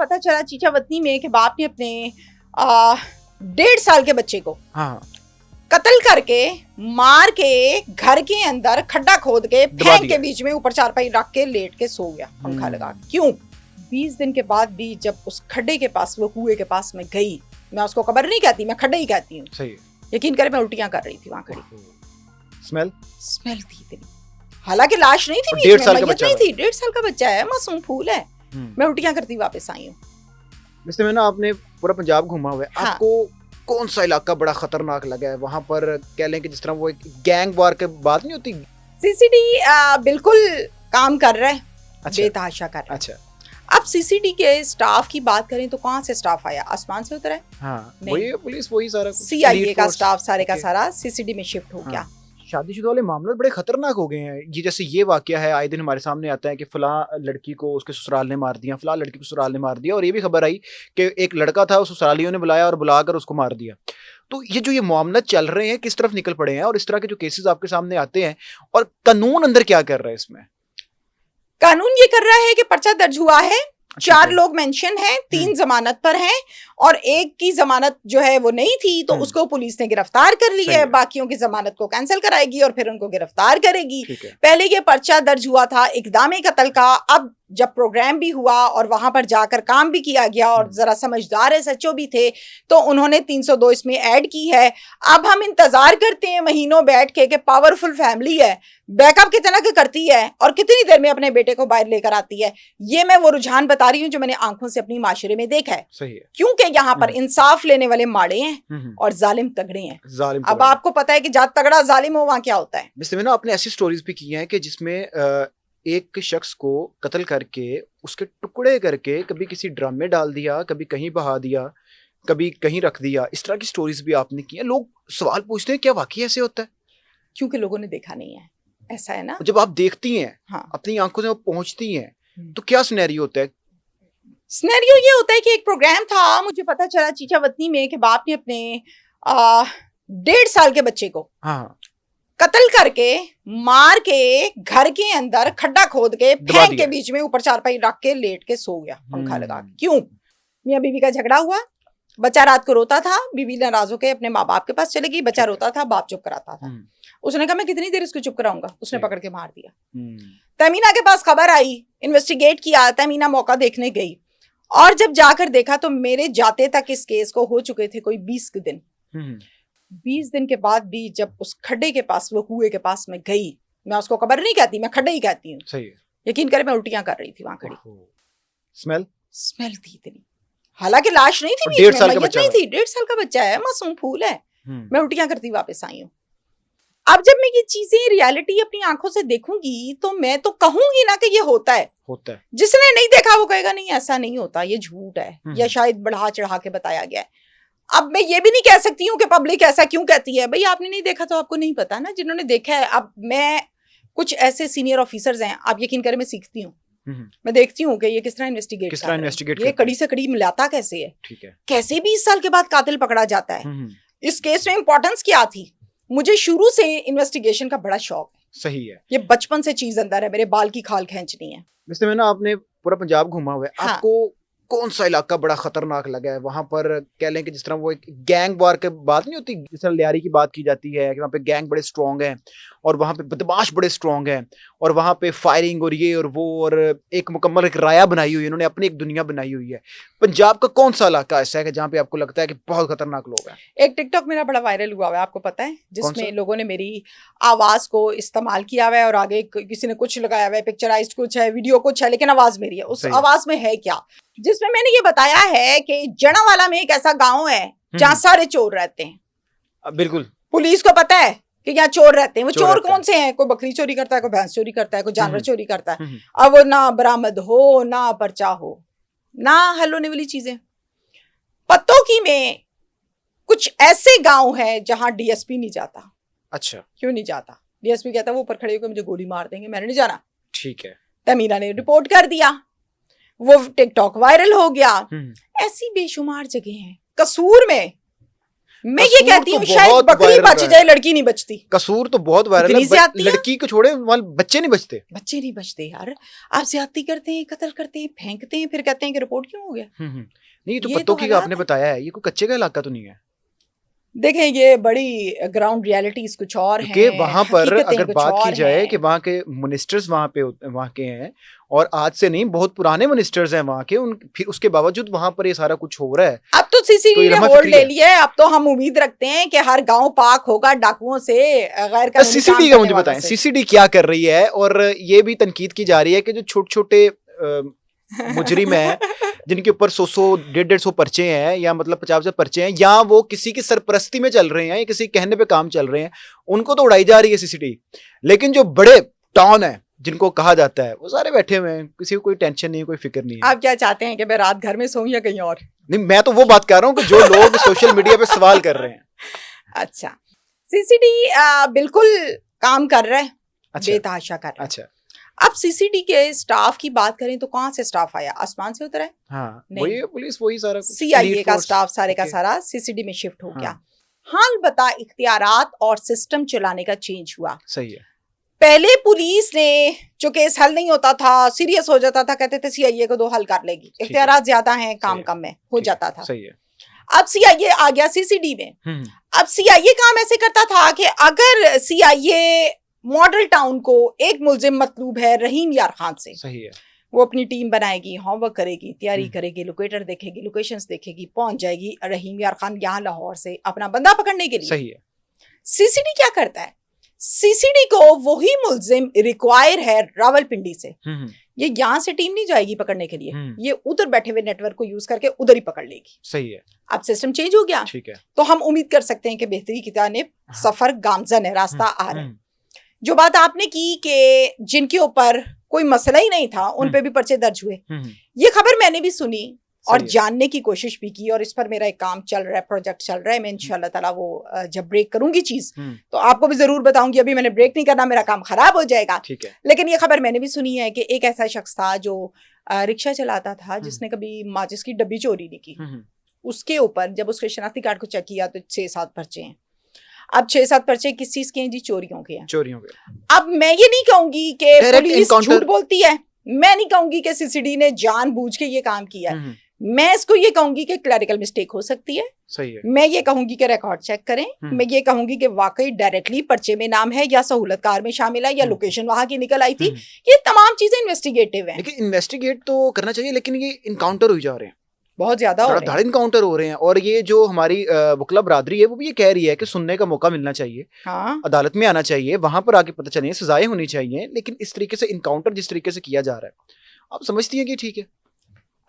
पता चला चीचावतनी में कि बाप ने अपने 1.5 साल के बच्चे को कत्ल करके मार के घर के अंदर खड्डा खोद के फेंक के बीच में ऊपर चारपाई रख के लेट के सो गया पंखा लगा। क्यों? 20 दिन के बाद भी जब उस खड्डे के पास, वो कुएं के पास मैं गई, मैं उसको कब्र नहीं कहती, मैं खड्डा ही कहती हूँ। यकीन करें मैं उल्टियां कर रही थी वहां खड़ी। स्मेल थी इतनी, हालांकि लाश नहीं थी, 1.5 साल का बच्चा नहीं थी, 1.5 साल का बच्चा है, मासूम फूल है। मैं उल्टियां करती वापस आई हूँ। वैसे मैं ना, आपने पूरा पंजाब घूमा हुआ है, आपको कौन सा इलाका बड़ा खतरनाक लगा है? वहां पर कह लें कि जिस तरह वो एक गैंग वार के बात नहीं होती, सीसीडी बिल्कुल काम कर रहा है, बेतहाशा कर रहा है। अच्छा, अब सीसीडी के स्टाफ की बात करें तो कहाँ से स्टाफ आया? आसमान से उतरा है? हाँ, वही पुलिस, वही सारा CIA का स्टाफ सारे का सारा सीसीडी में शिफ्ट हो गया। शादीशुदा वाले मामले बड़े खतरनाक हो गए हैं। ये जैसे ये वाकया है, आए दिन हमारे सामने आता है कि फलां लड़की को उसके ससुराल ने मार दिया, फलां लड़की को ससुराल ने मार दिया, और ये भी खबर आई कि एक लड़का था, उस ससुरालियों ने बुलाया और बुलाकर उसको मार दिया। तो ये जो ये मामला चल रहे हैं, किस तरफ निकल पड़े हैं, और इस तरह के जो केसेस आपके सामने आते हैं, और कानून अंदर क्या कर रहा है इसमें? कानून ये कर रहा है कि पर्चा दर्ज हुआ है, 4 लोग मेंशन हैं, 3 जमानत पर हैं और एक की जमानत जो है वो नहीं थी, तो उसको पुलिस ने गिरफ्तार कर लिया है। बाकियों की जमानत को कैंसिल कराएगी और फिर उनको गिरफ्तार करेगी। पहले ये पर्चा दर्ज हुआ था इक़दाम कत्ल का। अब जब प्रोग्राम भी हुआ और वहां पर जाकर काम भी किया गया और जरा समझदार SHO भी थे, तो उन्होंने 302 इसमें ऐड की है। अब हम इंतजार करते हैं महीनों बैठ के कि पावरफुल फैमिली है, बैकअप कितना के करती है और कितनी देर में अपने बेटे को बाहर लेकर आती है। ये मैं वो रुझान बता रही हूँ जो मैंने आंखों से अपनी माशरे में देखा है। सही है, क्योंकि यहाँ पर इंसाफ लेने वाले माड़े हैं और जालिम तगड़े हैं। अब आपको पता है कि जहाँ तगड़ा जालिम हो वहाँ क्या होता है। मिस्टर ना, आपने ऐसी स्टोरीज भी की हैं कि जिसमें एक शख्स को कत्ल करके उसके टुकड़े करके कभी किसी ड्रम में डाल दिया, कभी कहीं बहा दिया, कभी कहीं रख दिया। इस तरह की स्टोरीज भी आपने की हैं। लोग सवाल पूछते हैं क्या वाकई ऐसे होता है? क्योंकि लोगों ने देखा नहीं है। ऐसा है ना, जब आप देखती हैं, अपनी आंखों से वो पहुंचती हैं, तो क्या सिनेरियो होता है? सिनेरियो ये होता है कि एक प्रोग्राम था, मुझे पता चला चीचावतनी में कि बाप ने अपने 1.5 साल के बच्चे को कत्ल करके मार के घर के अंदर खड्डा खोद के फेंक के बीच में ऊपर चारपाई रख के लेट के सो गया पंखा लगा के। क्यों? मियां बीवी का झगड़ा हुआ, बच्चा रात को रोता था, बीवी नाराज होकर अपने माँ बाप के पास चली गई, बच्चा रोता था, बाप चुप कराता था। उसने कहा मैं कितनी देर इसको चुप कराऊंगा, उसने पकड़ के मार दिया। तमीना के पास खबर आई, इन्वेस्टिगेट किया, तमीना मौका देखने गई और जब जाकर देखा तो मेरे जाते तक इस केस को हो चुके थे कोई 20 दिन। 20 दिन के बाद भी जब उस खड्डे के पास, वो कुएं के पास मैं गई, मैं उसको कब्र नहीं कहती, मैं खड्डा ही कहती हूँ। यकीन करें मैं उल्टियां कर रही थी वहां खड़ी। स्मेल थी इतनी, हालांकि लाश नहीं थी, 1.5 साल का बच्चा नहीं थी, 1.5 साल का बच्चा है, मासूम फूल है। मैं उल्टियां करती वापस आई हूँ। अब जब मैं ये चीजें रियलिटी अपनी आंखों से देखूंगी तो मैं तो कहूंगी ना कि ये होता है। जिसने नहीं देखा वो कहेगा नहीं ऐसा नहीं होता, ये झूठ है, या शायद बढ़ा चढ़ा के बताया गया है। अब मैं ये भी नहीं कह सकती हूँ कि पब्लिक ऐसा क्यों कहती है। भाई आपने नहीं देखा तो आपको नहीं पता ना, जिन्होंने देखा है। अब मैं कुछ ऐसे सीनियर ऑफिसर्स हैं, आप यकीन करें मैं सीखती हूँ, मैं देखती हूँ कि ये किस तरह इन्वेस्टिगेट ये कड़ी से कड़ी मिलाता कैसे है, कैसे 20 साल के बाद कातिल पकड़ा जाता है। इस केस में इंपॉर्टेंस क्या थी? मुझे शुरू से इन्वेस्टिगेशन का बड़ा शौक है। सही है, ये बचपन से चीज अंदर है, मेरे बाल की खाल खींचनी है। वैसे मैं ना, आपने पूरा पंजाब घूमा हुआ है, आपको कौन सा इलाका बड़ा खतरनाक लगा है? वहां पर कह लें कि जिस तरह वो एक गैंग वार के बात नहीं होती, जिस तरह लियारी की बात की जाती है कि वहाँ पे गैंग बड़े स्ट्रॉन्ग हैं और वहाँ पे बदमाश बड़े स्ट्रॉन्ग हैं और वहाँ पे फायरिंग और ये और वो, और एक मुकम्मल एक राया बनाई हुई है, इन्होंने अपनी एक दुनिया बनाई हुई है। पंजाब का कौन सा इलाका ऐसा है कि जहाँ पे आपको लगता है कि बहुत खतरनाक लोग हैं? एक टिकटॉक मेरा बड़ा वायरल हुआ है, आपको पता है, जिसमें लोगों ने मेरी आवाज को इस्तेमाल किया हुआ है और आगे किसी ने कुछ लगाया हुआ है, पिक्चराइज्ड कुछ है, वीडियो कुछ है, लेकिन आवाज मेरी है। उस आवाज में है क्या? जिसमें मैंने ये बताया है कि जनावाला में एक ऐसा गांव है जहाँ सारे चोर रहते हैं। बिल्कुल, पुलिस को पता है कि यहाँ चोर रहते हैं। वो चोर कौन से हैं? कोई बकरी चोरी करता है, कोई भैंस चोरी करता है, कोई जानवर चोरी करता है। अब वो ना बरामद हो, ना पर्चा हो, ना हल होने वाली चीजें। पत्तों की में कुछ ऐसे गांव है जहां DSP नहीं जाता। अच्छा, क्यों नहीं जाता? DSP कहता है वो ऊपर खड़े होकर मुझे गोली मार देंगे, मैंने नहीं जाना। ठीक है, तमीना ने रिपोर्ट कर दिया, वो टिकटॉक वायरल हो गया। ऐसी बेशुमार जगह हैं। कसूर में मैं ये कहती तो हूँ शायद बहुत बकरी वायरल बच रहा है। जाए, लड़की नहीं बचती। कसूर तो बहुत वायरल इतनी है, ज्यादतियां? लड़की को छोड़े वहाँ बच्चे नहीं बचते। बच्चे नहीं बचते यार। आप ज्यादती करते हैं, कत्ल करते हैं, फेंकते हैं, फिर कहते हैं कि रिपोर्ट क्यों हो गया। नहीं, तो ये पत्तों तो की हालात आपने है। बताया है, ये कोई कच्चे का इलाका तो नहीं है। देखें, ये बड़ी ग्राउंड रियलिटीज कुछ और क्योंकि हैं, वहां पर हकीकतें अगर कुछ बात की और जाए हैं। कि वहाँ के मिनिस्टर्स वहाँ के हैं, और आज से नहीं बहुत पुराने मिनिस्टर्स हैं वहाँ के, उन फिर उसके बावजूद वहां पर ये सारा कुछ हो रहा है। अब तो सीसीडी तो ने रमा होल्ड फिक्री ले है। लिया है। अब तो हम उम्मीद रखते हैं कि हर गांव पाक होगा डाकुओं से, गैर कानूनी काम सीसीडी का करने मुझे वालों बताएं, से। सीसीडी क्या कर रही है? और ये भी तनकीद की जा रही है कि जो छोटे छोटे मुजरिम है जिनके ऊपर 100 150 पर्चे हैं, या मतलब 50 पर्चे हैं, या वो किसी की सरपरस्ती में चल रहे हैं या किसी कहने पे काम चल रहे हैं, उनको तो उड़ाई जा रही है सीसीडी। लेकिन जो बड़े टॉन है जिनको कहा जाता है, वो सारे बैठे हुए हैं, किसी को कोई टेंशन नहीं है, कोई फिक्र नहीं है। आप क्या चाहते हैं कि मैं रात घर में सोऊं या कहीं और? नहीं, मैं तो वो बात कर रहा हूँ कि जो लोग सोशल मीडिया पे सवाल कर रहे हैं। अच्छा, सीसीडी बिल्कुल काम कर रहा है, अच्छा, बेतहाशा कर रहा है। अच्छा, अब सीसीडी के स्टाफ की बात करें तो कहाँ से स्टाफ आया? आसमान से उतरा है? हाँ, नहीं। वही पुलिस, वही सारा कुछ, सीआईए elite का force। स्टाफ सारे का Okay। सारा सीसीडी में शिफ्ट हो हाँ। गया। हाल बता इख्तियारात और सिस्टम चलाने का चेंज हुआ। सही है। पहले पुलिस ने जो केस हल नहीं होता था, सीरियस हो जाता था, कहते थे सीआईए को 2 हल कर लेगी, इख्तियारात ज्यादा हैं, काम है। कम है, हो ठीक जाता था। सही है। अब सीआईए आ गया सीसीडी में। हम्म, अब सीआईए काम ऐसे करता था कि अगर सीआईए मॉडल टाउन को एक मुलजिम मतलूब है रहीम यार खान से, सही है। वो अपनी टीम बनाएगी, होमवर्क करेगी, तैयारी करेगी, लोकेटर देखेगी, लोकेशंस देखेगी, पहुंच जाएगी रहीम यार खान यहाँ लाहौर से अपना बंदा पकड़ने के लिए। सही है। सीसीडी क्या करता है? सीसीडी को वही मुलजिम रिक्वायर है रावलपिंडी से, ये यहाँ से टीम नहीं जाएगी पकड़ने के लिए, ये उधर बैठे हुए नेटवर्क को यूज करके उधर ही पकड़ लेगी। सही है। अब सिस्टम चेंज हो गया, ठीक है। तो हम उम्मीद कर सकते हैं कि बेहतरी की जानिब सफर गामजन है, रास्ता आ रहा है। हम्म, जो बात आपने की कि जिनके ऊपर कोई मसला ही नहीं था उन पे भी पर्चे दर्ज हुए, ये खबर मैंने भी सुनी और सही है। जानने की कोशिश भी की, और इस पर मेरा एक काम चल रहा है, प्रोजेक्ट चल रहा है। मैं इंशाल्लाह ताला वो जब ब्रेक करूंगी चीज तो आपको भी जरूर बताऊंगी। अभी मैंने ब्रेक नहीं करना, मेरा काम खराब हो जाएगा। ठीक है। लेकिन ये खबर मैंने भी सुनी है कि एक ऐसा शख्स था जो रिक्शा चलाता था, जिसने कभी माचिस की डब्बी चोरी नहीं की। उसके ऊपर जब उसके शनाख्ती कार्ड को चेक किया तो 6-7 पर्चे हैं। अब 6-7 पर्चे किस चीज के हैं जी? चोरियों के हैं। चोरियों के। अब मैं ये नहीं कहूंगी कि Direct पुलिस encounter। झूठ बोलती है, मैं नहीं कहूंगी कि सीसीडी ने जानबूझ के ये काम किया है। मैं इसको ये कहूंगी कि क्लरिकल मिस्टेक हो सकती है। सही है। मैं ये कहूंगी कि रिकॉर्ड चेक करें। मैं ये कहूंगी कि वाकई डायरेक्टली पर्चे में नाम है या सहूलतकार में शामिल है या लोकेशन वहां की निकल आई थी। ये तमाम चीजें इन्वेस्टिगेटिव हैं। लेकिन इन्वेस्टिगेट तो करना चाहिए, लेकिन ये इनकाउंटर हो जा रहे हैं, बहुत ज्यादा हो रहे हैं। धड़ाधड़ इनकाउंटर हो रहे हैं। और ये जो हमारी वकला बरादरी है वो भी ये कह रही है कि सुनने का मौका मिलना चाहिए, हाँ, अदालत में आना चाहिए, वहां पर आके पता चले, सजाएं होनी चाहिए। लेकिन इस तरीके से इनकाउंटर जिस तरीके से किया जा रहा है, आप समझती हैं कि ठीक है?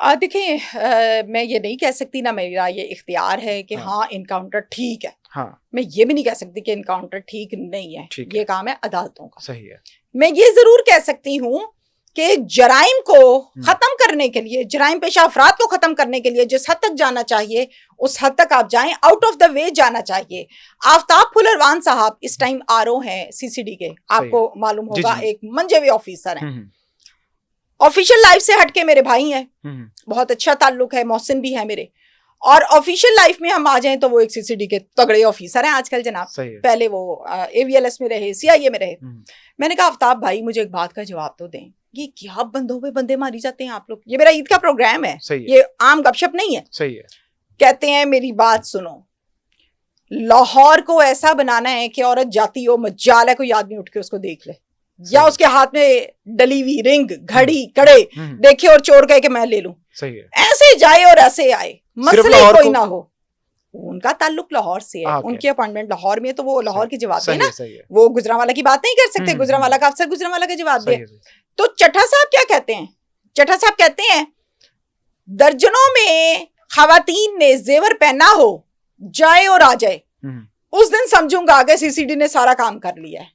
देखिए, मैं ये नहीं कह सकती, ना मेरा ये इख्तियार है कि हाँ इनकाउंटर ठीक है। हाँ, मैं ये भी नहीं कह सकती कि इनकाउंटर ठीक नहीं है, ठीक ये काम है अदालतों का। सही है। मैं ये जरूर कह सकती हूँ कि जराइम को खत्म करने के लिए, जराइम पेशा अफराद को खत्म करने के लिए जिस हद तक जाना चाहिए उस हद तक आप जाएं, आउट ऑफ द वे जाना चाहिए। आफ्ताब फुलरवान साहब इस टाइम आरओ हैं सीसीडी के, आपको मालूम होगा, एक मंजे हुए ऑफिसर हैं। ऑफिशियल लाइफ से हटके मेरे भाई हैं, बहुत अच्छा ताल्लुक है, मोहसिन भी है मेरे। और ऑफिशियल लाइफ में हम आ जाएं तो वो एक सीसीडी के तगड़े ऑफिसर हैं आजकल जनाब। पहले वो एवीएलएस में रहे, सीआईए में रहे। मैंने कहा आफ्ताब भाई मुझे एक बात का जवाब तो दें, ये क्या बंदों पे बंदे मारी जाते हैं आप लोग? ये मेरा ईद का प्रोग्राम है, ये आम गपशप नहीं है। सही है। कहते हैं मेरी बात सुनो, लाहौर को ऐसा बनाना है कि औरत जाती हो, मजाल है कोई आदमी उठ के उसको देख ले, या उसके हाथ में डली हुई रिंग, घड़ी, कड़े देखे और चोर कहे कि मैं ले लूं। सही है। ऐसे जाए और ऐसे आए, मसले कोई ना हो। उनका ताल्लुक लाहौर से है, उनकी अपॉइंटमेंट लाहौर में, तो वो लाहौर की जवाब दे ना, वो गुजरांवाला की बात नहीं कर सकते। गुजरांवाला का अफसर गुजरांवाला का जवाब दे। तो चट्टा साहब क्या कहते हैं? चट्टा साहब कहते हैं दर्जनों में खवातीन ने जेवर पहना हो, जाए और आ जाए, उस दिन समझूंगा आगे सीसीडी ने सारा काम कर लिया है।